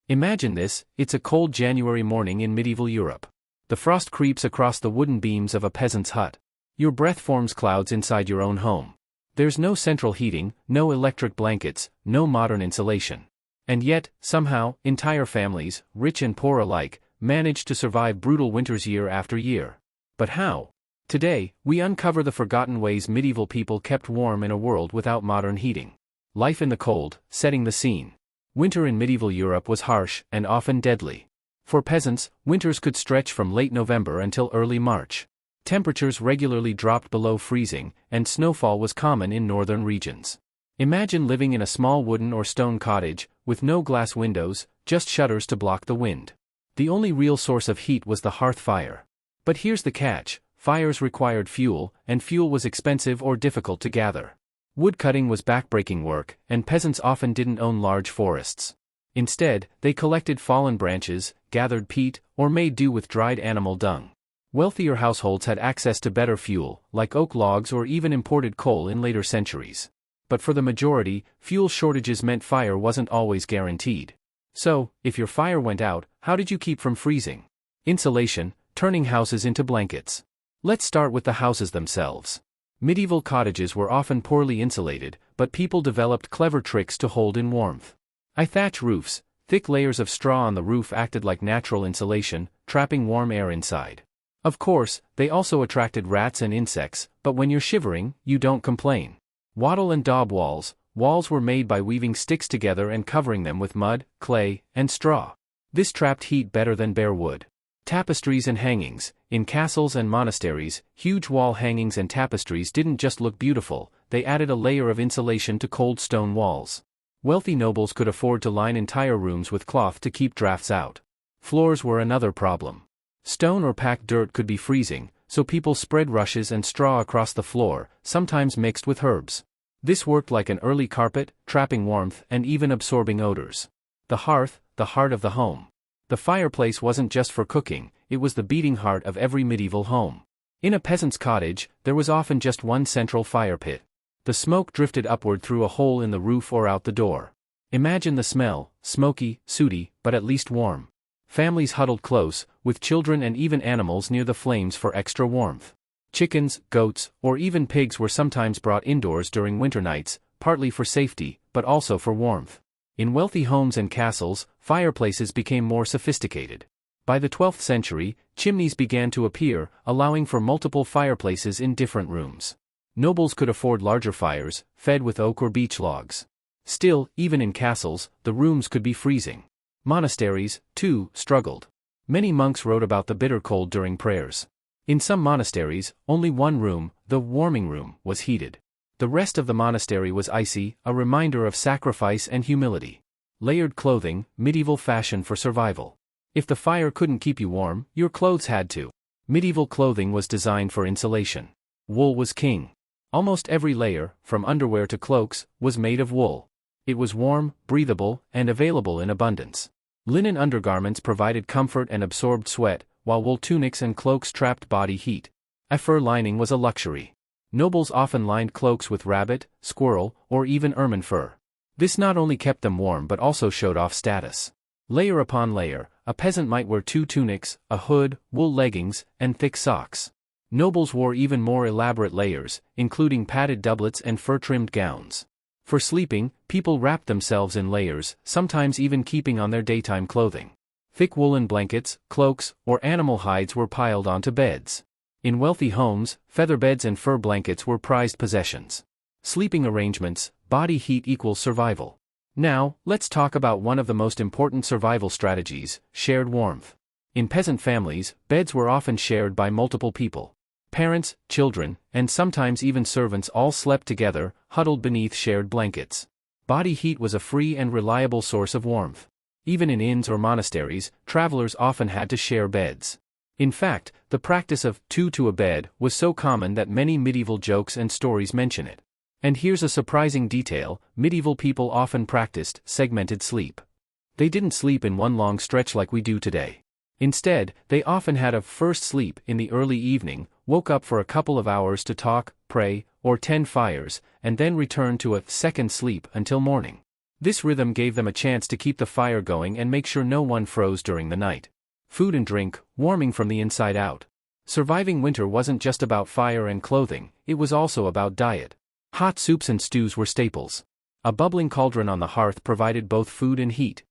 Imagine this, it's a cold January morning in medieval Europe. The frost creeps across the wooden beams of a peasant's hut. Your breath forms clouds inside your own home. There's no central heating, no electric blankets, no modern insulation. And yet, somehow, entire families, rich and poor alike, manage to survive brutal winters year after year. But how? Today, we uncover the forgotten ways medieval people kept warm in a world without modern heating. Life in the cold, setting the scene. Winter in medieval Europe was harsh and often deadly. For peasants, winters could stretch from late November until early March. Temperatures regularly dropped below freezing, and snowfall was common in northern regions. Imagine living in a small wooden or stone cottage, with no glass windows, just shutters to block the wind. The only real source of heat was the hearth fire. But here's the catch: fires required fuel, and fuel was expensive or difficult to gather. Woodcutting was backbreaking work, and peasants often didn't own large forests. Instead, they collected fallen branches, gathered peat, or made do with dried animal dung. Wealthier households had access to better fuel, like oak logs or even imported coal in later centuries. But for the majority, fuel shortages meant fire wasn't always guaranteed. So, if your fire went out, how did you keep from freezing? Insulation, turning houses into blankets. Let's start with the houses themselves. Medieval cottages were often poorly insulated, but people developed clever tricks to hold in warmth. Thatch roofs, thick layers of straw on the roof acted like natural insulation, trapping warm air inside. Of course, they also attracted rats and insects, but when you're shivering, you don't complain. Wattle and daub walls. Walls were made by weaving sticks together and covering them with mud, clay, and straw. This trapped heat better than bare wood. Tapestries and hangings. In castles and monasteries, huge wall hangings and tapestries didn't just look beautiful, they added a layer of insulation to cold stone walls. Wealthy nobles could afford to line entire rooms with cloth to keep drafts out. Floors were another problem. Stone or packed dirt could be freezing, so people spread rushes and straw across the floor, sometimes mixed with herbs. This worked like an early carpet, trapping warmth and even absorbing odors. The hearth, the heart of the home. The fireplace wasn't just for cooking, it was the beating heart of every medieval home. In a peasant's cottage, there was often just one central fire pit. The smoke drifted upward through a hole in the roof or out the door. Imagine the smell, smoky, sooty, but at least warm. Families huddled close, with children and even animals near the flames for extra warmth. Chickens, goats, or even pigs were sometimes brought indoors during winter nights, partly for safety, but also for warmth. In wealthy homes and castles, fireplaces became more sophisticated. By the 12th century, chimneys began to appear, allowing for multiple fireplaces in different rooms. Nobles could afford larger fires, fed with oak or beech logs. Still, even in castles, the rooms could be freezing. Monasteries, too, struggled. Many monks wrote about the bitter cold during prayers. In some monasteries, only one room, the warming room, was heated. The rest of the monastery was icy, a reminder of sacrifice and humility. Layered clothing, medieval fashion for survival. If the fire couldn't keep you warm, your clothes had to. Medieval clothing was designed for insulation. Wool was king. Almost every layer, from underwear to cloaks, was made of wool. It was warm, breathable, and available in abundance. Linen undergarments provided comfort and absorbed sweat, while wool tunics and cloaks trapped body heat. A fur lining was a luxury. Nobles often lined cloaks with rabbit, squirrel, or even ermine fur. This not only kept them warm but also showed off status. Layer upon layer, a peasant might wear 2 tunics, a hood, wool leggings, and thick socks. Nobles wore even more elaborate layers, including padded doublets and fur-trimmed gowns. For sleeping, people wrapped themselves in layers, sometimes even keeping on their daytime clothing. Thick woolen blankets, cloaks, or animal hides were piled onto beds. In wealthy homes, feather beds and fur blankets were prized possessions. Sleeping arrangements, body heat equals survival. Now, let's talk about one of the most important survival strategies, shared warmth. In peasant families, beds were often shared by multiple people. Parents, children, and sometimes even servants all slept together, huddled beneath shared blankets. Body heat was a free and reliable source of warmth. Even in inns or monasteries, travelers often had to share beds. In fact, the practice of two to a bed was so common that many medieval jokes and stories mention it. And here's a surprising detail: medieval people often practiced segmented sleep. They didn't sleep in one long stretch like we do today. Instead, they often had a first sleep in the early evening, woke up for a couple of hours to talk, pray, or tend fires, and then returned to a second sleep until morning. This rhythm gave them a chance to keep the fire going and make sure no one froze during the night. Food and drink, warming from the inside out. Surviving winter wasn't just about fire and clothing, it was also about diet. Hot soups and stews were staples. A bubbling cauldron on the hearth provided both food and heat.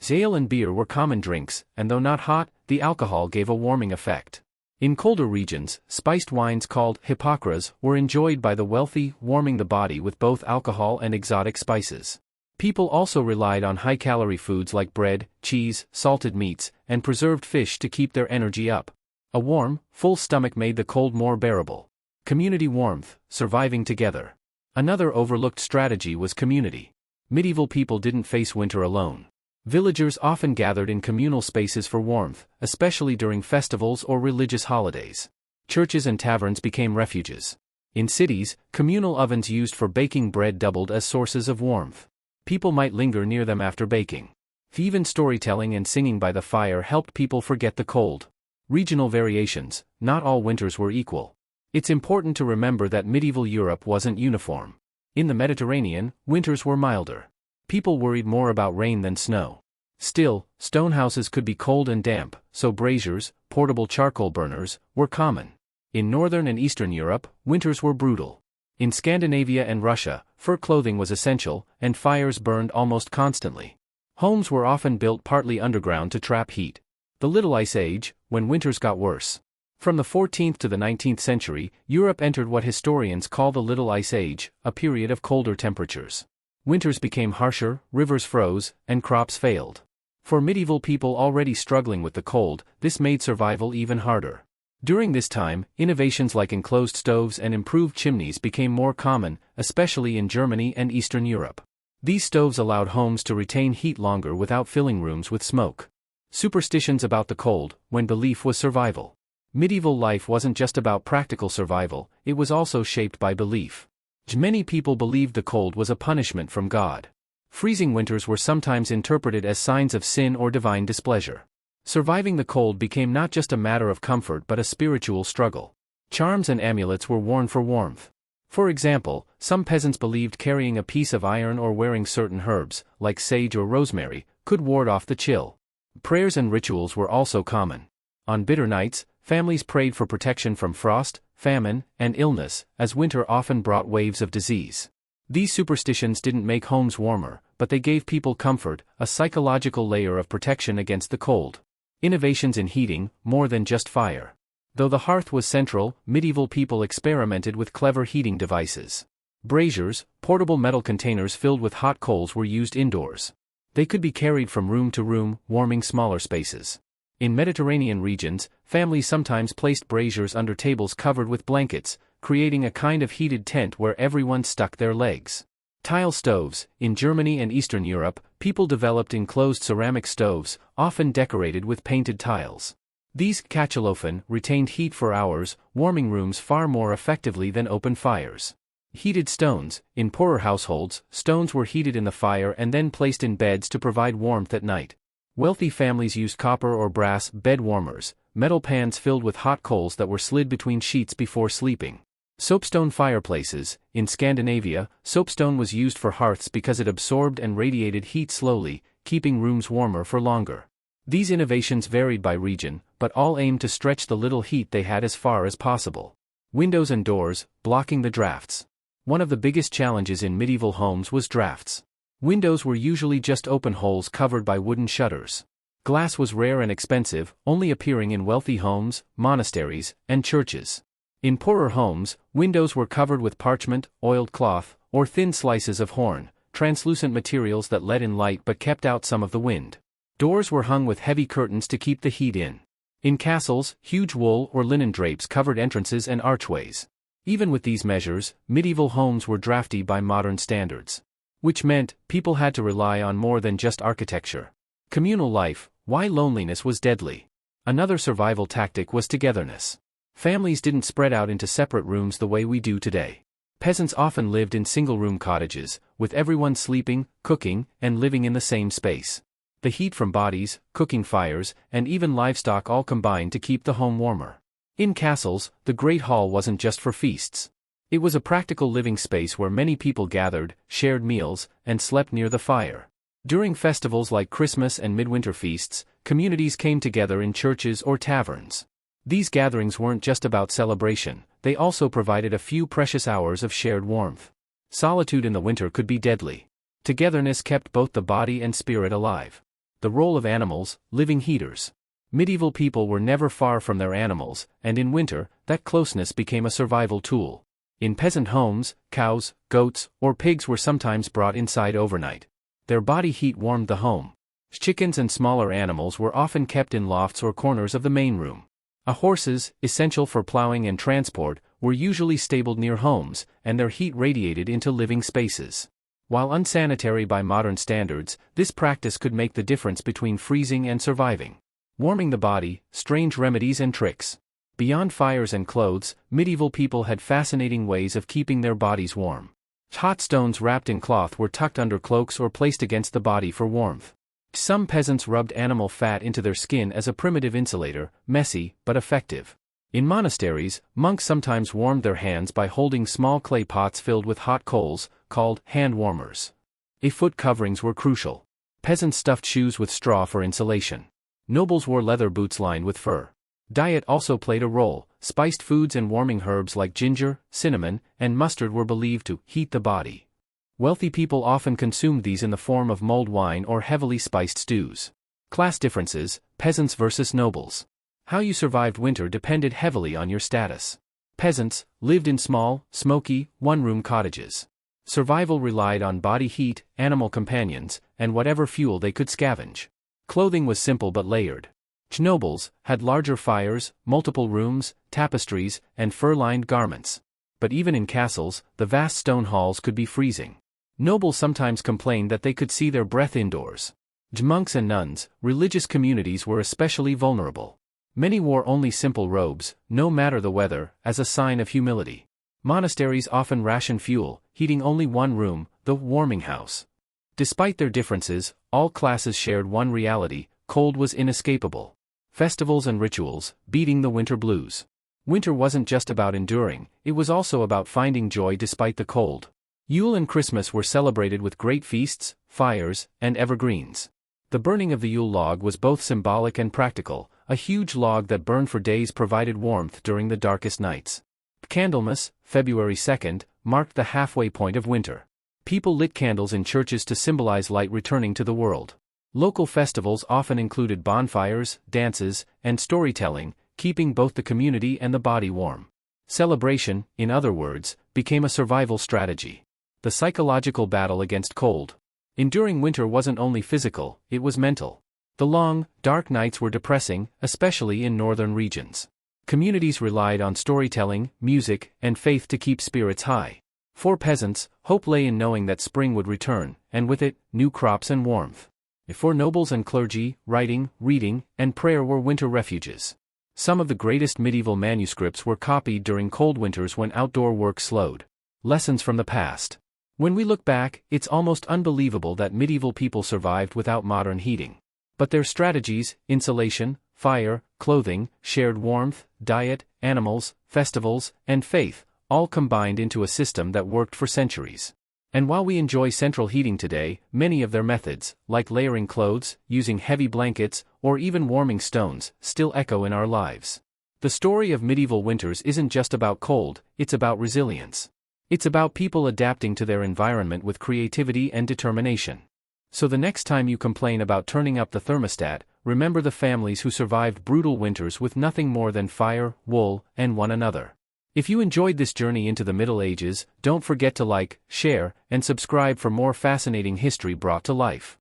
Ale and beer were common drinks, and though not hot, the alcohol gave a warming effect. In colder regions, spiced wines called hypocras were enjoyed by the wealthy, warming the body with both alcohol and exotic spices. People also relied on high-calorie foods like bread, cheese, salted meats, and preserved fish to keep their energy up. A warm, full stomach made the cold more bearable. Community warmth, surviving together. Another overlooked strategy was community. Medieval people didn't face winter alone. Villagers often gathered in communal spaces for warmth, especially during festivals or religious holidays. Churches and taverns became refuges. In cities, communal ovens used for baking bread doubled as sources of warmth. People might linger near them after baking. Even storytelling and singing by the fire helped people forget the cold. Regional variations, not all winters were equal. It's important to remember that medieval Europe wasn't uniform. In the Mediterranean, winters were milder. People worried more about rain than snow. Still, stone houses could be cold and damp, so braziers, portable charcoal burners, were common. In northern and eastern Europe, winters were brutal. In Scandinavia and Russia, fur clothing was essential, and fires burned almost constantly. Homes were often built partly underground to trap heat. The Little Ice Age, when winters got worse. From the 14th to the 19th century, Europe entered what historians call the Little Ice Age, a period of colder temperatures. Winters became harsher, rivers froze, and crops failed. For medieval people already struggling with the cold, this made survival even harder. During this time, innovations like enclosed stoves and improved chimneys became more common, especially in Germany and Eastern Europe. These stoves allowed homes to retain heat longer without filling rooms with smoke. Superstitions about the cold, when belief was survival. Medieval life wasn't just about practical survival, it was also shaped by belief. Many people believed the cold was a punishment from God. Freezing winters were sometimes interpreted as signs of sin or divine displeasure. Surviving the cold became not just a matter of comfort but a spiritual struggle. Charms and amulets were worn for warmth. For example, some peasants believed carrying a piece of iron or wearing certain herbs, like sage or rosemary, could ward off the chill. Prayers and rituals were also common. On bitter nights, families prayed for protection from frost, famine, and illness, as winter often brought waves of disease. These superstitions didn't make homes warmer, but they gave people comfort, a psychological layer of protection against the cold. Innovations in heating, more than just fire. Though the hearth was central, medieval people experimented with clever heating devices. Braziers, portable metal containers filled with hot coals, were used indoors. They could be carried from room to room, warming smaller spaces. In Mediterranean regions, families sometimes placed braziers under tables covered with blankets, creating a kind of heated tent where everyone stuck their legs. Tile stoves. In Germany and Eastern Europe, people developed enclosed ceramic stoves, often decorated with painted tiles. These Kachelofen retained heat for hours, warming rooms far more effectively than open fires. Heated stones. In poorer households, stones were heated in the fire and then placed in beds to provide warmth at night. Wealthy families used copper or brass bed warmers, metal pans filled with hot coals that were slid between sheets before sleeping. Soapstone fireplaces. In Scandinavia, soapstone was used for hearths because it absorbed and radiated heat slowly, keeping rooms warmer for longer. These innovations varied by region, but all aimed to stretch the little heat they had as far as possible. Windows and doors, blocking the drafts. One of the biggest challenges in medieval homes was drafts. Windows were usually just open holes covered by wooden shutters. Glass was rare and expensive, only appearing in wealthy homes, monasteries, and churches. In poorer homes, windows were covered with parchment, oiled cloth, or thin slices of horn, translucent materials that let in light but kept out some of the wind. Doors were hung with heavy curtains to keep the heat in. In castles, huge wool or linen drapes covered entrances and archways. Even with these measures, medieval homes were drafty by modern standards. Which meant, people had to rely on more than just architecture. Communal life. Why loneliness was deadly. Another survival tactic was togetherness. Families didn't spread out into separate rooms the way we do today. Peasants often lived in single-room cottages, with everyone sleeping, cooking, and living in the same space. The heat from bodies, cooking fires, and even livestock all combined to keep the home warmer. In castles, the Great Hall wasn't just for feasts. It was a practical living space where many people gathered, shared meals, and slept near the fire. During festivals like Christmas and midwinter feasts, communities came together in churches or taverns. These gatherings weren't just about celebration, they also provided a few precious hours of shared warmth. Solitude in the winter could be deadly. Togetherness kept both the body and spirit alive. The role of animals, living heaters. Medieval people were never far from their animals, and in winter, that closeness became a survival tool. In peasant homes, cows, goats, or pigs were sometimes brought inside overnight. Their body heat warmed the home. Chickens and smaller animals were often kept in lofts or corners of the main room. Horses, essential for plowing and transport, were usually stabled near homes, and their heat radiated into living spaces. While unsanitary by modern standards, this practice could make the difference between freezing and surviving. Warming the body, strange remedies and tricks. Beyond fires and clothes, medieval people had fascinating ways of keeping their bodies warm. Hot stones wrapped in cloth were tucked under cloaks or placed against the body for warmth. Some peasants rubbed animal fat into their skin as a primitive insulator, messy but effective. In monasteries, monks sometimes warmed their hands by holding small clay pots filled with hot coals, called hand warmers. Foot coverings were crucial. Peasants stuffed shoes with straw for insulation. Nobles wore leather boots lined with fur. Diet also played a role. Spiced foods and warming herbs like ginger, cinnamon, and mustard were believed to heat the body. Wealthy people often consumed these in the form of mulled wine or heavily spiced stews. Class differences, peasants versus nobles. How you survived winter depended heavily on your status. Peasants lived in small, smoky, one-room cottages. Survival relied on body heat, animal companions, and whatever fuel they could scavenge. Clothing was simple but layered. Nobles had larger fires, multiple rooms, tapestries, and fur-lined garments. But even in castles, the vast stone halls could be freezing. Nobles sometimes complained that they could see their breath indoors. Monks and nuns, religious communities were especially vulnerable. Many wore only simple robes, no matter the weather, as a sign of humility. Monasteries often rationed fuel, heating only one room, the warming house. Despite their differences, all classes shared one reality: cold was inescapable. Festivals and rituals, beating the winter blues. Winter wasn't just about enduring, it was also about finding joy despite the cold. Yule and Christmas were celebrated with great feasts, fires, and evergreens. The burning of the Yule log was both symbolic and practical. A huge log that burned for days provided warmth during the darkest nights. Candlemas, February 2nd, marked the halfway point of winter. People lit candles in churches to symbolize light returning to the world. Local festivals often included bonfires, dances, and storytelling, keeping both the community and the body warm. Celebration, in other words, became a survival strategy. The psychological battle against cold. Enduring winter wasn't only physical, it was mental. The long, dark nights were depressing, especially in northern regions. Communities relied on storytelling, music, and faith to keep spirits high. For peasants, hope lay in knowing that spring would return, and with it, new crops and warmth. For nobles and clergy, writing, reading, and prayer were winter refuges. Some of the greatest medieval manuscripts were copied during cold winters when outdoor work slowed. Lessons from the past. When we look back, it's almost unbelievable that medieval people survived without modern heating. But their strategies, insulation, fire, clothing, shared warmth, diet, animals, festivals, and faith, all combined into a system that worked for centuries. And while we enjoy central heating today, many of their methods, like layering clothes, using heavy blankets, or even warming stones, still echo in our lives. The story of medieval winters isn't just about cold, it's about resilience. It's about people adapting to their environment with creativity and determination. So the next time you complain about turning up the thermostat, remember the families who survived brutal winters with nothing more than fire, wool, and one another. If you enjoyed this journey into the Middle Ages, don't forget to like, share, and subscribe for more fascinating history brought to life.